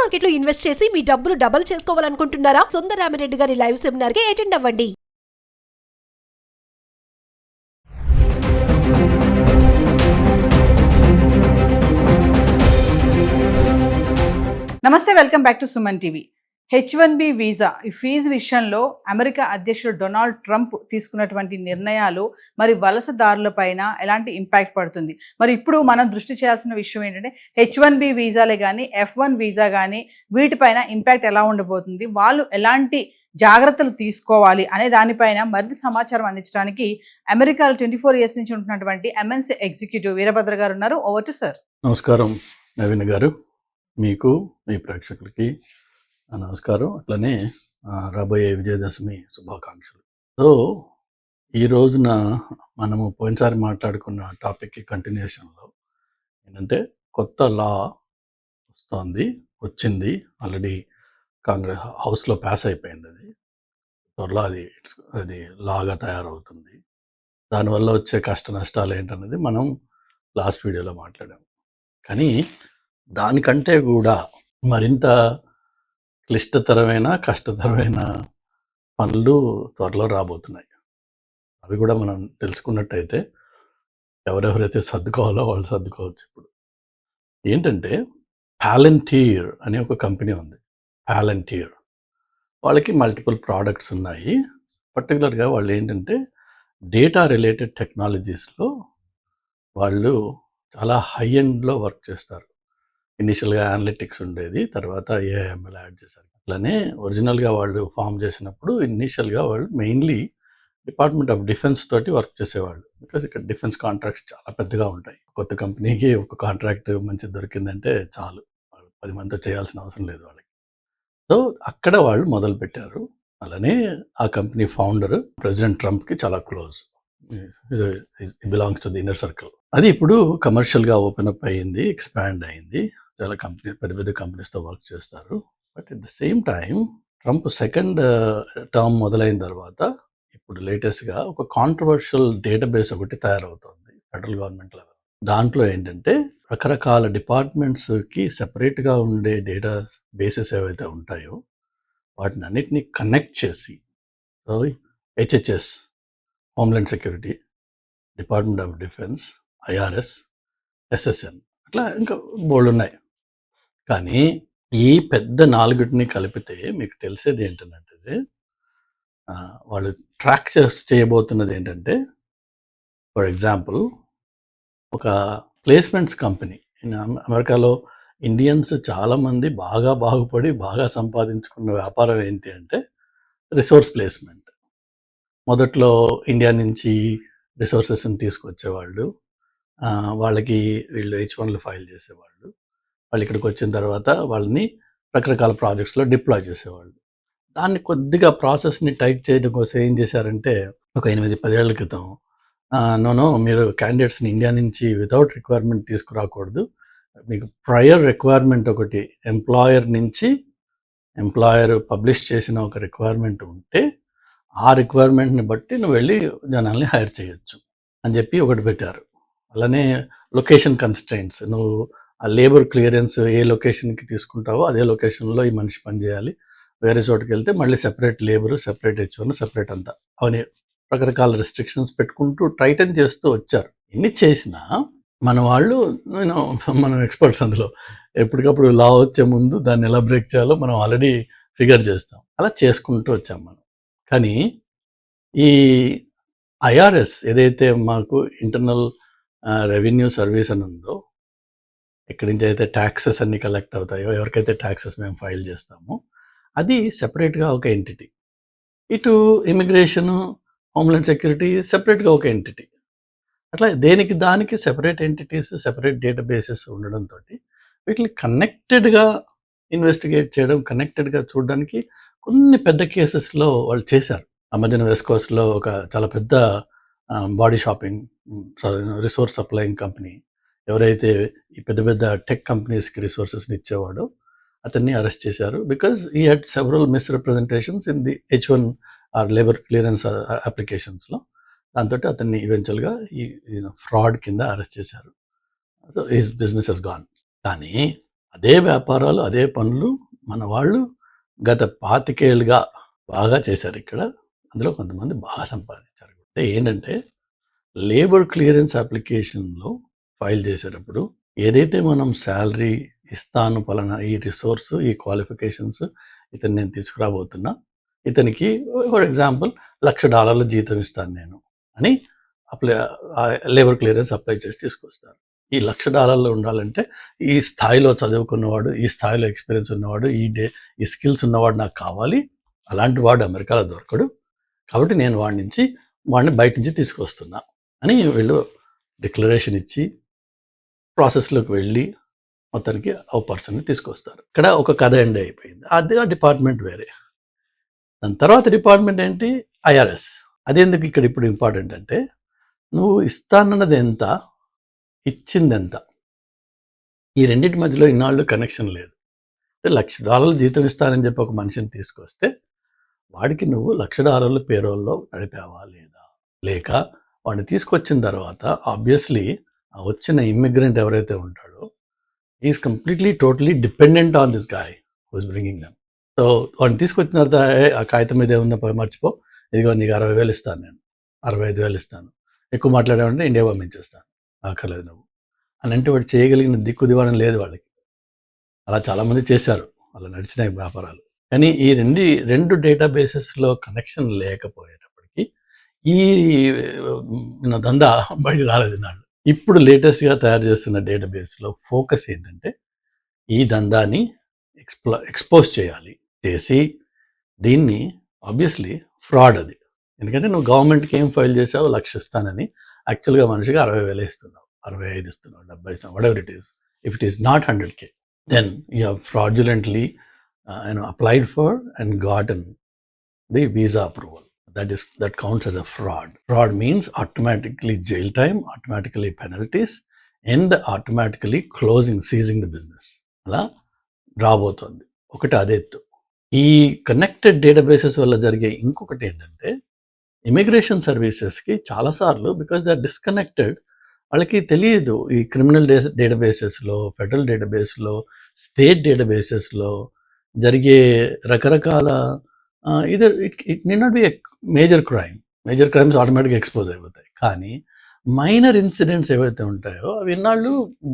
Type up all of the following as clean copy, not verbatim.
Market లో invest చేసి మీ డబ్బులు డబుల్ చేసుకోవాలనుకుంటున్నారా? సుందరరామిరెడ్డి గారి లైవ్ సెమినార్ కి అటెండ్ అవ్వండి. నమస్తే, welcome back to Suman TV. H1B visa ఈ ఫీజు విషయంలో అమెరికా అధ్యక్షుడు డొనాల్డ్ ట్రంప్ తీసుకున్నటువంటి నిర్ణయాలు మరి వలసదారులపైన ఎలాంటి ఇంపాక్ట్ పడుతుంది? మరి ఇప్పుడు మనం దృష్టి చేయాల్సిన విషయం ఏంటంటే H1B వీసాలే కానీ F1 వీసా కానీ వీటిపైన ఇంపాక్ట్ ఎలా ఉండబోతుంది, వాళ్ళు ఎలాంటి జాగ్రత్తలు తీసుకోవాలి అనే దానిపైన మరింత సమాచారం అందించడానికి అమెరికాలో 24 years నుంచి ఉంటున్నటువంటి MNC ఎగ్జిక్యూటివ్ వీరభద్ర గారు ఉన్నారు. Over to sir. నమస్కారం నవీన్ గారు, మీకు మీ ప్రేక్షకులకి నమస్కారం. అట్లనే రాబోయే విజయదశమి శుభాకాంక్షలు. సో ఈ రోజున మనము పోయినసారి మాట్లాడుకున్న టాపిక్కి కంటిన్యూషన్లో ఏంటంటే కొత్త లా వచ్చింది ఆల్రెడీ కాంగ్రెస్ హౌస్లో పాస్ అయిపోయింది. అది త్వరలో అది లాగా తయారవుతుంది. దానివల్ల వచ్చే కష్ట నష్టాలు ఏంటనేది మనం లాస్ట్ వీడియోలో మాట్లాడాము. కానీ దానికంటే కూడా మరింత కష్టతరమైన పనులు త్వరలో రాబోతున్నాయి. అవి కూడా మనం తెలుసుకున్నట్టయితే ఎవరెవరైతే సర్దుకోవాలో వాళ్ళు సర్దుకోవచ్చు. ఇప్పుడు ఏంటంటే పాలంటీర్ అనే ఒక కంపెనీ ఉంది. పాలంటీర్ వాళ్ళకి మల్టిపుల్ ప్రోడక్ట్స్ ఉన్నాయి. పర్టికులర్గా వాళ్ళు ఏంటంటే డేటా రిలేటెడ్ టెక్నాలజీస్లో వాళ్ళు చాలా హై ఎండ్లో వర్క్ చేస్తారు. ఇనిషియల్గా అనలిటిక్స్ ఉండేది, తర్వాత ఏఐఎంఎల్ యాడ్ చేశారు. అట్లనే ఒరిజినల్గా వాళ్ళు ఫామ్ చేసినప్పుడు ఇనిషియల్గా వాళ్ళు మెయిన్లీ డిపార్ట్మెంట్ ఆఫ్ డిఫెన్స్ తోటి వర్క్ చేసేవాళ్ళు. బికాజ్ ఇక్కడ డిఫెన్స్ కాంట్రాక్ట్స్ చాలా పెద్దగా ఉంటాయి. కొత్త కంపెనీకి ఒక కాంట్రాక్ట్ మంచిది దొరికిందంటే చాలు, వాళ్ళు 10 మందితో చేయాల్సిన అవసరం లేదు వాళ్ళకి. సో అక్కడ వాళ్ళు మొదలుపెట్టారు. అలానే ఆ కంపెనీ ఫౌండర్ ప్రెసిడెంట్ ట్రంప్కి చాలా close, belongs to the inner circle. అది ఇప్పుడు కమర్షియల్గా ఓపెన్ అప్ అయ్యింది, ఎక్స్పాండ్ అయింది. చాలా పెద్ద పెద్ద కంపెనీస్తో వర్క్ చేస్తారు. But at the same time Trump second term మొదలైన తర్వాత ఇప్పుడు లేటెస్ట్గా ఒక కాంట్రవర్షియల్ డేటాబేస్ ఒకటి తయారవుతుంది ఫెడరల్ గవర్నమెంట్ లెవెల్. దాంట్లో ఏంటంటే రకరకాల డిపార్ట్మెంట్స్కి సెపరేట్గా ఉండే డేటా బేసెస్ ఏవైతే ఉంటాయో వాటిని అన్నిటినీ కనెక్ట్ చేసి HHS, homeland security, department of defence, IRS, SSN, అట్లా ఇంకా బోల్డ్ ఉన్నాయి. కానీ ఈ పెద్ద 4టిని కలిపితే మీకు తెలిసేది ఏంటంటే వాళ్ళు ట్రాక్ చేయబోతున్నది ఏంటంటే, ఫర్ ఎగ్జాంపుల్ ఒక ప్లేస్మెంట్స్ కంపెనీ. అమెరికాలో ఇండియన్స్ చాలామంది బాగా బాగుపడి బాగా సంపాదించుకున్న వ్యాపారం ఏంటి అంటే రిసోర్స్ ప్లేస్మెంట్. మొదట్లో ఇండియా నుంచి రిసోర్సెస్ని తీసుకొచ్చేవాళ్ళు, వాళ్ళకి వీళ్ళు H1లు ఫైల్ చేసేవాళ్ళు. వాళ్ళు ఇక్కడికి వచ్చిన తర్వాత వాళ్ళని రకరకాల ప్రాజెక్ట్స్లో డిప్లాయ్ చేసేవాళ్ళు. దాన్ని కొద్దిగా ప్రాసెస్ని టైట్ చేయడం కోసం ఏం చేశారంటే ఒక 8-10 ఏళ్ల క్రితం మీరు క్యాండిడేట్స్ని ఇండియా నుంచి వితౌట్ రిక్వైర్మెంట్ తీసుకురాకూడదు, మీకు ప్రయర్ రిక్వైర్మెంట్ ఒకటి ఎంప్లాయర్ పబ్లిష్ చేసిన ఒక రిక్వైర్మెంట్ ఉంటే ఆ రిక్వైర్మెంట్ని బట్టి నువ్వు వెళ్ళి జనాల్ని హైర్ చేయొచ్చు అని చెప్పి ఒకటి పెట్టారు. అలానే లొకేషన్ కన్స్ట్రెయింట్స్, నువ్వు ఆ లేబర్ క్లియరెన్స్ ఏ లొకేషన్కి తీసుకుంటావో అదే లొకేషన్లో ఈ మనిషి పనిచేయాలి, వేరే చోటుకి వెళ్తే మళ్ళీ separate labour, separate H1, separate అంతా అవన్నీ రకరకాల రెస్ట్రిక్షన్స్ పెట్టుకుంటూ టైటన్ చేస్తూ వచ్చారు. ఎన్ని చేసినా మనం ఎక్స్పర్ట్స్ అందులో ఎప్పటికప్పుడు లా వచ్చే ముందు దాన్ని ఎలా బ్రేక్ చేయాలో మనం ఆల్రెడీ ఫిగర్ చేస్తాం. అలా చేసుకుంటూ వచ్చాం మనం. కానీ ఈ ఐఆర్ఎస్ ఏదైతే మాకు ఇంటర్నల్ రెవెన్యూ సర్వీస్ అని ఉందో, ఎక్కడి నుంచి అయితే ట్యాక్సెస్ అన్నీ కలెక్ట్ అవుతాయో, ఎవరికైతే ట్యాక్సెస్ మేము ఫైల్ చేస్తామో అది సెపరేట్గా ఒక ఎంటిటీ. ఇటు ఇమిగ్రేషను, హోమ్లాండ్ సెక్యూరిటీ సెపరేట్గా ఒక ఎంటిటీ. అట్లా దేనికి దానికి సెపరేట్ ఎంటిటీస్, సెపరేట్ డేటాబేసెస్ ఉండడంతో వీటిని కనెక్టెడ్గా ఇన్వెస్టిగేట్ చేయడం, కనెక్టెడ్గా చూడడానికి కొన్ని పెద్ద కేసెస్లో వాళ్ళు చేశారు. మధ్యన వెస్ట్ కోస్ట్లో ఒక చాలా పెద్ద body shopping resource supplying company ఎవరైతే ఈ పెద్ద పెద్ద టెక్ కంపెనీస్కి రిసోర్సెస్ని ఇచ్చేవాడో అతన్ని అరెస్ట్ చేశారు. Because he had several misrepresentations in the H1 or labour clearance అప్లికేషన్స్లో. దాంతో అతన్ని ఈవెన్చువల్గా ఈ ఫ్రాడ్ కింద అరెస్ట్ చేశారు. So his business has gone. కానీ అదే వ్యాపారాలు, అదే పనులు మన వాళ్ళు గత 25 ఏళ్ళుగా బాగా చేశారు ఇక్కడ. అందులో కొంతమంది బాగా సంపాదించారు. అంటే ఏంటంటే లేబర్ క్లియరెన్స్ అప్లికేషన్‌లో ఫైల్ చేసేటప్పుడు ఏదైతే మనం సాలరీ ఇస్తాను పలానా ఈ రిసోర్స్, ఈ క్వాలిఫికేషన్స్ ఇతన్ని నేను తీసుకురాబోతున్నా. ఇతనికి ఫర్ ఎగ్జాంపుల్ $1,00,000 జీతం ఇస్తాను నేను అని లేబర్ క్లియరెన్స్ అప్లై చేసి తీసుకొస్తారు. ఈ $1,00,000 ఉండాలంటే ఈ స్థాయిలో చదువుకున్నవాడు, ఈ స్థాయిలో ఎక్స్పీరియన్స్ ఉన్నవాడు, ఈ స్కిల్స్ ఉన్నవాడు నాకు కావాలి. అలాంటి వాడు అమెరికాలో దొరకడు. కాబట్టి నేను వాడిని బయట నుంచి తీసుకొస్తున్నా అని వీళ్ళు డిక్లరేషన్ ఇచ్చి ప్రాసెస్లోకి వెళ్ళి మొత్తానికి ఒక పర్సన్ని తీసుకొస్తారు. ఇక్కడ ఒక కథ ఎండ్ అయిపోయింది. అదే ఆ డిపార్ట్మెంట్ వేరే. దాని తర్వాత డిపార్ట్మెంట్ ఏంటి? ఐఆర్ఎస్. అదెందుకు ఇక్కడ ఇప్పుడు ఇంపార్టెంట్ అంటే నువ్వు ఇస్తానన్నది ఎంత, ఇచ్చింది ఎంత, ఈ రెండింటి మధ్యలో ఇన్నాళ్ళు కనెక్షన్ లేదు. అంటే $1,00,000 జీతం ఇస్తానని చెప్పి ఒక మనిషిని తీసుకొస్తే వాడికి నువ్వు $1,00,000 పేరోల్లో నడిపావా లేదా, లేక వాడిని తీసుకొచ్చిన తర్వాత ఆబ్వియస్లీ ఆ వచ్చిన ఇమ్మిగ్రెంట్ ఎవరైతే ఉంటాడో is completely totally dependent on this guy who's bringing them. So వాడిని తీసుకొచ్చిన తర్వాత ఆ కాగితం మీద ఏముందో మర్చిపో, ఇదిగో నీకు 60,000 ఇస్తాను, నేను 65,000 ఇస్తాను, ఎక్కువ మాట్లాడామంటే ఇండియా పంపించేస్తాను, అక్కర్లేదు నువ్వు అని అంటే వాడు చేయగలిగిన దిక్కు దివాణం లేదు వాళ్ళకి. అలా చాలామంది చేశారు, అలా నడిచినాయి వ్యాపారాలు. కానీ ఈ రెండు డేటాబేసెస్లో కనెక్షన్ లేకపోయేటప్పటికి ఈ దందా బయట రాలేదు నాడు. ఇప్పుడు లేటెస్ట్గా తయారు చేస్తున్న డేటాబేస్లో ఫోకస్ ఏంటంటే ఈ దందాని ఎక్స్పోజ్ చేసి దీన్ని ఆబ్వియస్లీ ఫ్రాడ్ అది. ఎందుకంటే నువ్వు గవర్నమెంట్కి ఏం ఫైల్ చేసావు, 1,00,000 ఇస్తానని యాక్చువల్గా మనిషికి 60,000 ఇస్తున్నావు, 65 ఇస్తున్నావు, 70 ఇస్తున్నావు, whatever it is. If it is not 100K, then you have fraudulently applied for and gotten the visa approval. That counts as a fraud. Fraud means automatically jail time, automatically penalties, and automatically seizing the business. అలా రాబోతోంది. ఒకటి అదెత్తు. ఈ connected databases వల్ల జరిగే ఇంకొకటి ఏంటంటే immigration సర్వీసెస్కి చాలాసార్లు because they are disconnected, వాళ్ళకి తెలియదు ఈ క్రిమినల్ డేటాబేసెస్లో, ఫెడరల్ డేటాబేస్లో, స్టేట్ డేటాబేసెస్లో జరిగే రకరకాల it need not be a major crimes ఆటోమేటిక్గా ఎక్స్పోజ్ అయిపోతాయి. కానీ మైనర్ ఇన్సిడెంట్స్ ఏవైతే ఉంటాయో అవి ఇన్నాళ్ళు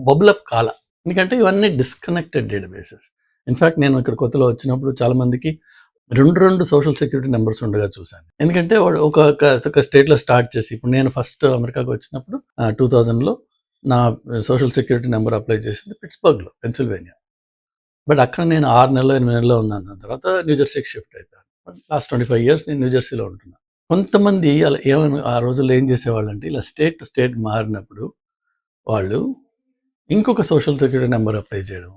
బబులప్ కాల, ఎందుకంటే ఇవన్నీ డిస్కనెక్టెడ్ డేటాబేసెస్. ఇన్ఫ్యాక్ట్ నేను ఇక్కడ కొత్తలో వచ్చినప్పుడు చాలామందికి రెండు సోషల్ సెక్యూరిటీ నెంబర్స్ ఉండగా చూశాను. ఎందుకంటే వాడు ఒక స్టేట్లో స్టార్ట్ చేసి, ఇప్పుడు నేను ఫస్ట్ అమెరికాకు వచ్చినప్పుడు 2000లో నా సోషల్ సెక్యూరిటీ నెంబర్ అప్లై చేసింది పిట్స్బర్గ్లో, పెన్సిల్వేనియా. బట్ అక్కడ నేను 6 నెలలో 8 నెలలో ఉన్నాను. దాని తర్వాత న్యూజెర్సీకి షిఫ్ట్ అయిపోయాను. లాస్ట్ 25 years నేను న్యూజెర్సీలో ఉంటున్నాను. కొంతమంది అలా ఆ రోజుల్లో ఏం చేసేవాళ్ళు అంటే ఇలా స్టేట్ టు స్టేట్ మారినప్పుడు వాళ్ళు ఇంకొక సోషల్ సెక్యూరిటీ నెంబర్ అప్లై చేయడం,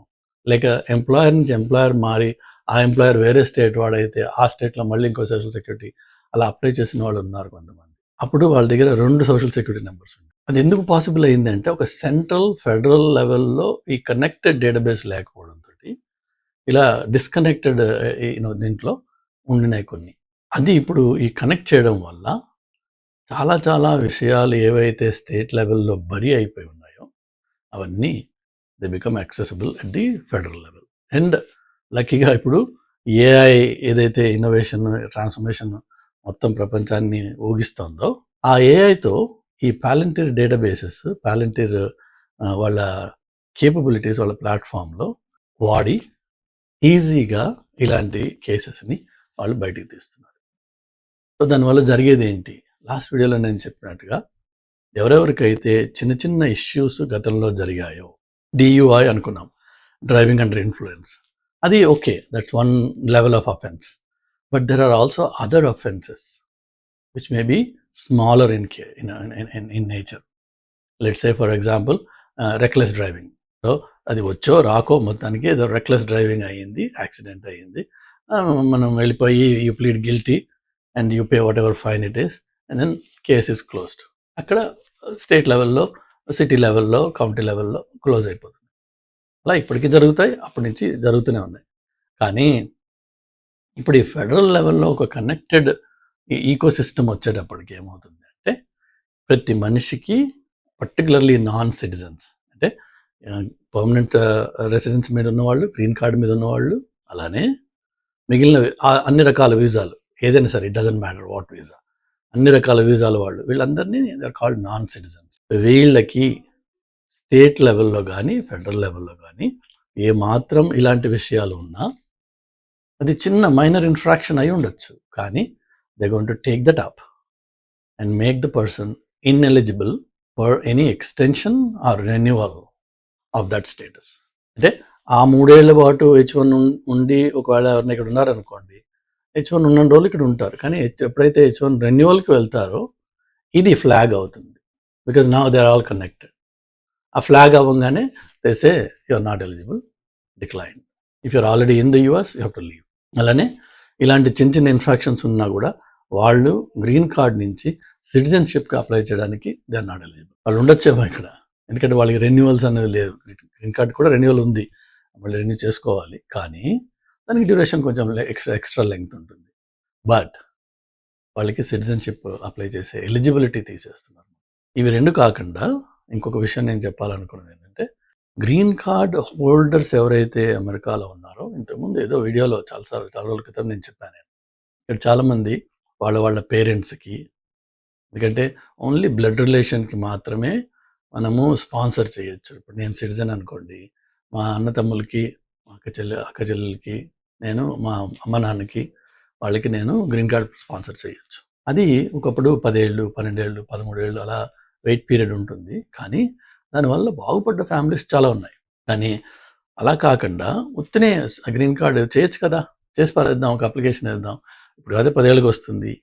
లేక ఎంప్లాయర్ నుంచి ఎంప్లాయర్ మారి ఆ ఎంప్లాయర్ వేరే స్టేట్ వాడైతే ఆ స్టేట్లో మళ్ళీ ఇంకో సోషల్ సెక్యూరిటీ అలా అప్లై చేసిన వాళ్ళు ఉన్నారు కొంతమంది. అప్పుడు వాళ్ళ దగ్గర 2 సోషల్ సెక్యూరిటీ నెంబర్స్ ఉన్నాయి. అది ఎందుకు పాసిబుల్ అయిందంటే ఒక సెంట్రల్ ఫెడరల్ లెవెల్లో ఈ కనెక్టెడ్ డేటాబేస్ లేకపోవడంతో ఇలా డిస్కనెక్టెడ్ దీంట్లో ఉండినాయి కొన్ని. అది ఇప్పుడు ఈ కనెక్ట్ చేయడం వల్ల చాలా విషయాలు ఏవైతే స్టేట్ లెవెల్లో బరీ అయిపోయి ఉన్నాయో అవన్నీ they become accessible at the federal level. And లక్కీగా ఇప్పుడు ఏఐ ఏదైతే ఇన్నోవేషన్ ట్రాన్స్ఫర్మేషన్ మొత్తం ప్రపంచాన్ని ఊగిస్తుందో ఆ ఏఐతో ఈ పాలంటీర్ డేటాబేసెస్, పాలంటీర్ వాళ్ళ కేపబిలిటీస్ వాళ్ళ ప్లాట్ఫామ్లో వాడి ఈజీగా ఇలాంటి కేసెస్ని వాళ్ళు బయటికి తీస్తున్నారు. సో దానివల్ల జరిగేది ఏంటి? లాస్ట్ వీడియోలో నేను చెప్పినట్టుగా ఎవరెవరికైతే చిన్న ఇష్యూస్ గతంలో జరిగాయో, DUI అనుకున్నాం, డ్రైవింగ్ అండర్ ఇన్ఫ్లుయెన్స్, అది okay, that's one level of offence. But there are also other offences which may be smaller in nature. Let's say for example reckless driving. So అది వచ్చో రాకో మొత్తానికి ఏదో రెక్లెస్ డ్రైవింగ్ అయ్యింది, accident అయ్యింది, మనం వెళ్ళిపోయి you plead guilty and you pay whatever fine it is and then case is closed. అక్కడ state లెవెల్లో, సిటీ లెవెల్లో, కౌంటీ లెవెల్లో క్లోజ్ అయిపోతుంది. అలా ఇప్పటికీ జరుగుతాయి, అప్పటి నుంచి జరుగుతూనే ఉన్నాయి. కానీ ఇప్పుడు ఈ ఫెడరల్ లెవెల్లో ఒక కనెక్టెడ్ ఈకో సిస్టమ్ వచ్చేటప్పటికి ఏమవుతుంది అంటే ప్రతి మనిషికి, పర్టికులర్లీ నాన్ సిటిజన్స్ అంటే పర్మనెంట్ రెసిడెన్స్ మీద ఉన్నవాళ్ళు, గ్రీన్ కార్డ్ మీద ఉన్నవాళ్ళు, అలానే మిగిలిన అన్ని రకాల వీసాలు ఏదైనా సరే, it doesn't matter what visa, అన్ని రకాల వీసాల వాళ్ళు, వీళ్ళందరినీ they are called non citizens. వీళ్ళకి స్టేట్ లెవెల్లో కానీ ఫెడరల్ లెవెల్లో కానీ ఏ మాత్రం ఇలాంటి విషయాలు ఉన్నా అది చిన్న మైనర్ ఇన్ఫ్రాక్షన్ అయి ఉండొచ్చు, కానీ they going to take that up and make the person ineligible for any extension or renewal of that status. అంటే ఆ 3 ఏళ్ల పాటు H1 ఉండి ఒకవేళ ఎవరైనా ఇక్కడ ఉన్నారనుకోండి, H1 ఉన్న రోజులు ఇక్కడ ఉంటారు, కానీ ఎప్పుడైతే H1 రెన్యువల్కి వెళ్తారో ఇది ఫ్లాగ్ అవుతుంది, because now they are all connected. ఆ ఫ్లాగ్ అవ్వగానే they say you are not eligible, decline. If you're already in the US you have to leave. అలానే ఇలాంటి చిన్న చిన్న ఇన్ఫ్రాక్షన్స్ ఉన్నా కూడా వాళ్ళు గ్రీన్ కార్డ్ నుంచి సిటిజన్షిప్కి అప్లై చేయడానికి దే ఆర్ నాట్ ఎలిజిబుల్. వాళ్ళు ఉండొచ్చేమో ఇక్కడ, ఎందుకంటే వాళ్ళకి రెన్యువల్స్ అనేది లేదు. గ్రీన్ కార్డ్ కూడా రెన్యువల్ ఉంది, మళ్ళీ రెన్యూ చేసుకోవాలి, కానీ దానికి డ్యూరేషన్ కొంచెం ఎక్స్ట్రా లెంగ్త్ ఉంటుంది. బట్ వాళ్ళకి సిటిజన్షిప్ అప్లై చేసే ఎలిజిబిలిటీ తీసేస్తున్నారు. ఇవి రెండు కాకుండా ఇంకొక విషయం నేను చెప్పాలనుకున్నది ఏంటంటే, గ్రీన్ కార్డ్ హోల్డర్స్ ఎవరైతే అమెరికాలో ఉన్నారో, ఇంతకుముందు ఏదో వీడియోలో చాలా రోజుల క్రితం నేను చెప్పాను, ఇక్కడ చాలామంది వాళ్ళ పేరెంట్స్కి, ఎందుకంటే ఓన్లీ బ్లడ్ రిలేషన్కి మాత్రమే మనము స్పాన్సర్ చేయొచ్చు. ఇప్పుడు నేను సిటిజన్ అనుకోండి, మా అన్న తమ్ములకి, మా అక్క చెల్లెలకి, నేను మా అమ్మ నాన్నకి, వాళ్ళకి నేను గ్రీన్ కార్డ్ స్పాన్సర్ చేయొచ్చు. అది ఒకప్పుడు 10 ఏళ్ళు, 12 ఏళ్ళు, 13 ఏళ్ళు అలా వెయిట్ పీరియడ్ ఉంటుంది, కానీ దానివల్ల బాగుపడ్డ ఫ్యామిలీస్ చాలా ఉన్నాయి. కానీ అలా కాకుండా ఉత్తినే గ్రీన్ కార్డ్ చేయొచ్చు కదా, చేసి పారేద్దాం, ఒక అప్లికేషన్ వేద్దాం, ఇప్పుడు అదే 10 ఏళ్ళకి వస్తుంది.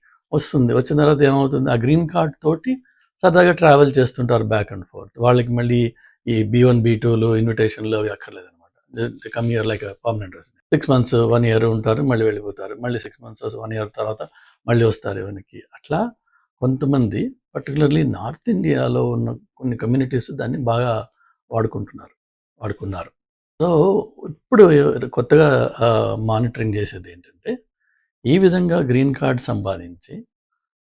వచ్చిన తర్వాత ఏమవుతుంది, ఆ గ్రీన్ కార్డ్ తోటి సరదాగా ట్రావెల్ చేస్తుంటారు బ్యాక్ అండ్ ఫోర్త్. వాళ్ళకి మళ్ళీ ఈ B1, B2లు ఇన్విటేషన్లు అవి అక్కర్లేదు అనమాట. Come here like permanent resident. 6 months 1 year ఉంటారు, మళ్ళీ వెళ్ళిపోతారు, మళ్ళీ 6 months 1 year తర్వాత మళ్ళీ వస్తారు వెనక్కి. అట్లా కొంతమంది పర్టికులర్లీ నార్త్ ఇండియాలో ఉన్న కొన్ని కమ్యూనిటీస్ దాన్ని బాగా వాడుకున్నారు. సో ఇప్పుడు కొత్తగా మానిటరింగ్ చేసేది ఏంటంటే, ఈ విధంగా గ్రీన్ కార్డ్ సంపాదించి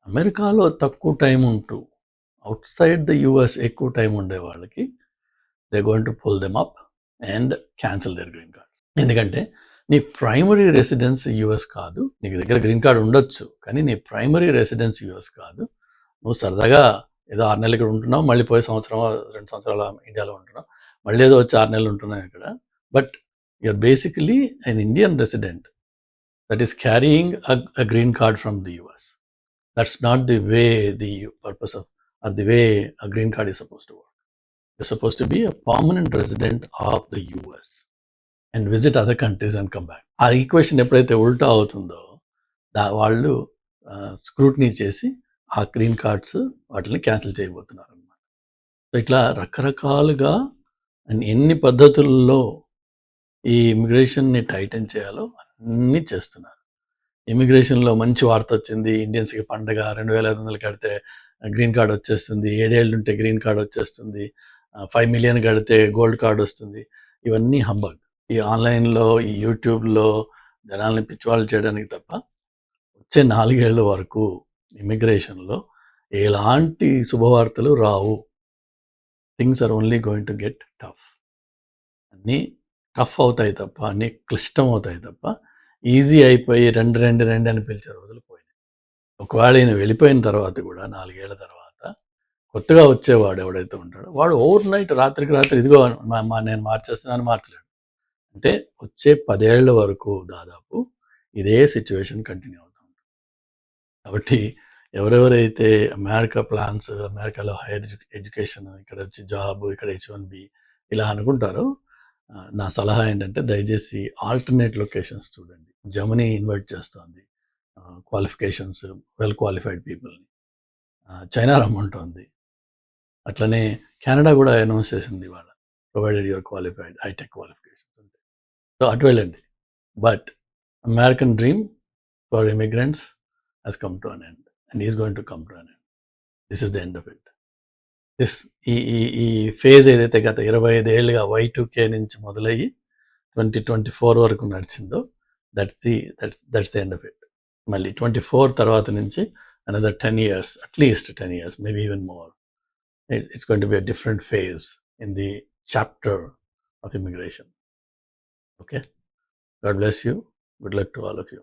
అమెరికాలో తక్కువ టైం ఉంటూ అవుట్ సైడ్ ద యూఎస్ ఎక్కువ టైం ఉండే వాళ్ళకి they going to pull them up and cancel their green card. ఎందుకంటే నీ ప్రైమరీ రెసిడెన్స్ యూఎస్ కాదు, నీకు దగ్గర గ్రీన్ కార్డ్ ఉండొచ్చు, కానీ నీ ప్రైమరీ రెసిడెన్స్ యూఎస్ కాదు. నువ్వు సరదాగా ఏదో 6 నెలలు ఇక్కడ ఉంటున్నావు, మళ్ళీ పోయి 2 సంవత్సరాలు ఇండియాలో ఉంటున్నావు, మళ్ళీ ఏదో వచ్చి 6 నెలలు ఉంటున్నావు ఇక్కడ. But you're basically an Indian resident that is carrying a green card from the US. That's not the way the purpose of, or the way a green card is supposed to work. You're supposed to be a permanent resident of the US and visit other countries and come back. ఆ equation ఎప్పుడైతే ఉల్టా అవుతుందో వాళ్ళు scrutiny చేసి ఆ green cards వాటిని cancel చేయబోతున్నారు అన్నమాట. సో ఇట్లా రకరకాలుగా ఎన్ని పద్ధతుల్లో ఈ ఇమిగ్రేషన్ని టైటన్ చేయాలో అన్నీ చేస్తున్నారు. ఇమిగ్రేషన్లో మంచి వార్త వచ్చింది, ఇండియన్స్కి పండగ, 2,500 కడితే గ్రీన్ కార్డ్ వచ్చేస్తుంది, 7 ఏళ్ళు ఉంటే గ్రీన్ కార్డ్ వచ్చేస్తుంది, 5 million కడితే గోల్డ్ కార్డ్ వస్తుంది. ఇవన్నీ హంబగ్. ఈ ఆన్లైన్లో, ఈ యూట్యూబ్లో జనాల్ని పిచ్చివాళ్ళు చేయడానికి తప్ప వచ్చే 4 ఏళ్ళ వరకు ఇమిగ్రేషన్లో ఎలాంటి శుభవార్తలు రావు. Things are only going to get tough. అన్నీ టఫ్ అవుతాయి తప్ప, అన్నీ క్లిష్టం అవుతాయి తప్ప ఈజీ అయిపోయి రెండు అని పిలిచే రోజులు పోయినాయి. ఒకవేళ ఈయన వెళ్ళిపోయిన తర్వాత కూడా 4 ఏళ్ల తర్వాత కొత్తగా వచ్చేవాడు ఎవడైతే ఉంటాడో వాడు ఓవర్ నైట్, రాత్రికి రాత్రి ఇదిగో నేను మార్చేస్తున్నాను మార్చలేడు. అంటే వచ్చే 10 ఏళ్ల వరకు దాదాపు ఇదే సిచ్యువేషన్ కంటిన్యూ అవుతూ ఉంటుంది. కాబట్టి ఎవరెవరైతే అమెరికా ప్లాన్స్, అమెరికాలో హైయర్ ఎడ్యుకేషన్, ఇక్కడ వచ్చి జాబ్, ఇక్కడ H1B ఇలా అనుకుంటారో, నా సలహా ఏంటంటే దయచేసి ఆల్టర్నేట్ లొకేషన్స్ చూడండి. జర్మనీ ఇన్వైట్ చేస్తుంది క్వాలిఫికేషన్స్, వెల్ క్వాలిఫైడ్ పీపుల్ని. చైనా రమ్మంటుంది, అట్లనే కెనడా కూడా అనౌన్స్ చేసింది ఇవాళ, provided your qualified hi tech qualifications అంటే. సో అటు వెళ్ళండి. But American dream for immigrants has come to an end and is going to come to an end. This is the end of it. ఈ phase ఏదైతే గత 25 ఏళ్ళుగా Y2K నుంచి మొదలయ్యి 2024 వరకు నడిచిందో, that's the end of it. మళ్ళీ 24 తర్వాత నుంచి another 10 years, at least 10 years, maybe even more. It's going to be a different phase in the chapter of immigration. Okay, God bless you, good luck to all of you.